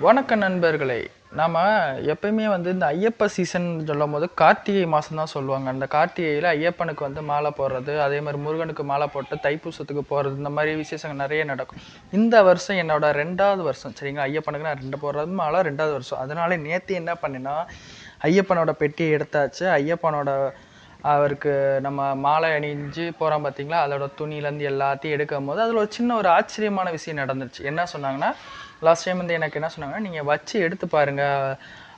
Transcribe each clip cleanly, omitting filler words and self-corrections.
வணக்கம் நண்பர்களே. நாம எப்பயுமே இந்த ஐயப்ப சீசன் சொல்லும்போது கார்த்திகை மாசம் தான் சொல்லுவாங்க. அந்த கார்த்திகையில ஐயப்பனுக்கு மாலை போடுறது, அதே மாரி முருகனுக்கு மாலை போட்டு தைப்பூசத்துக்கு போறது, இந்த மாரி விசேஷங்கள் நெறைய நடக்கும். இந்த வருஷம் என்னோட 2வது வருஷம் சரிங்களா? ஐயப்பனுக்கு நான் 2 போடுறது மாலை 2வது வருஷம். அதனால நேத்து என்ன பண்ணேன்னா, ஐயப்பனோட பெட்டிய எடுத்தாச்சு. ஐயப்பனோட அவருக்கு நம்ம மாலை அணிஞ்சு போறோம் பார்த்தீங்களா? அதோட துணியிலேருந்து எல்லாத்தையும் எடுக்கும்போது, அதில ஒரு சின்ன ஒரு ஆச்சரியமான விஷயம் நடந்துருச்சு. என்ன சொன்னாங்கன்னா, லாஸ்ட் டைம் எனக்கு என்ன சொன்னாங்கன்னா, "நீங்க வச்சு எடுத்து பாருங்க.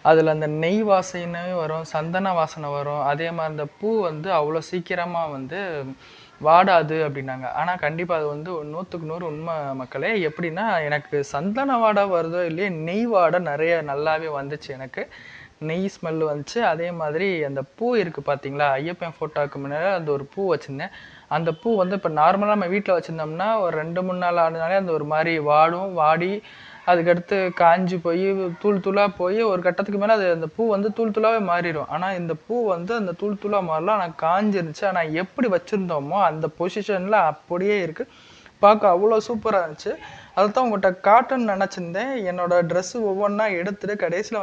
அதில அந்த நெய் வாசனை வரும், சந்தன வாசனை வரும். அதே மாரி அந்த பூ அவ்வளோ சீக்கிரமா வாடாது" அப்படின்னாங்க. ஆனா கண்டிப்பா அது 100க்கு 100 உண்ம மக்களே. எப்படின்னா, எனக்கு சந்தன வாடை வருதோ இல்லையோ, நெய் வாடை நெறைய நல்லாவே வந்துச்சு எனக்கு. நெய் ஸ்மெல் வந்துச்சு. அதே மாதிரி அந்த பூ இருக்கு பார்த்தீங்களா? ஐயப்பன் ஃபோட்டோவுக்கு முன்னாடி அந்த ஒரு பூ வச்சிருந்தேன். அந்த பூ இப்ப நார்மலா நம்ம வீட்ல வச்சிருந்தோம்னா, ஒரு 2, 3 நாள் ஆனதுனாலே அந்த ஒரு மாரி வாடும். வாடி அதுக்கடுத்து காஞ்சு போயி, தூள் தூளா போயி ஒரு கட்டத்துக்கு மேல அந்த பூ தூள் தூளாவே மாறிரும். ஆனா இந்த பூ அந்த தூள் தூளா மாறல. ஆனா காஞ்சிருந்துச்சு. ஆனா எப்படி வச்சிருந்தோமோ, அந்த பொசிஷன்ல அப்படியே இருக்கு. பார்க்க அவ்வளோ சூப்பரா இருந்துச்சு. அதத்தான் உங்கள்ட்ட காட்டணும்னு நெனச்சிருந்தேன். என்னோட ட்ரெஸ் ஒவ்வொன்னா எடுத்துட்டு கடைசில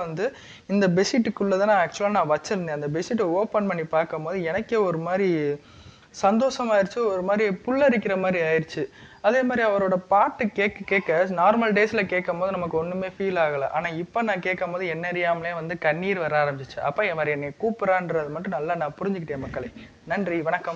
இந்த பெட்ஷீட்டுக்குள்ள தான் நான் வச்சிருந்தேன். அந்த பெட்ஷீட்ட ஓப்பன் பண்ணி பார்க்கும்போது, எனக்கே ஒரு மாரி சந்தோஷமாயிருச்சு. ஒரு மாரி புல்லரிக்கிற மாரி ஆயிருச்சு. அதே மாரி அவரோட பாட்டு கேட்க கேட்க நார்மல் டேஸ்ல கேட்கும்போது நமக்கு ஒண்ணுமே ஃபீல் ஆகல. ஆனா இப்ப நான் கேட்கும்போது என்ன அறியாமலே கண்ணீர் வர ஆரம்பிச்சுச்சு. அப்ப அவரு என்னைய கூப்பிடுறான்றது மட்டும் நல்லா நான் புரிஞ்சுக்கிட்டேன் மக்களே. நன்றி, வணக்கம்.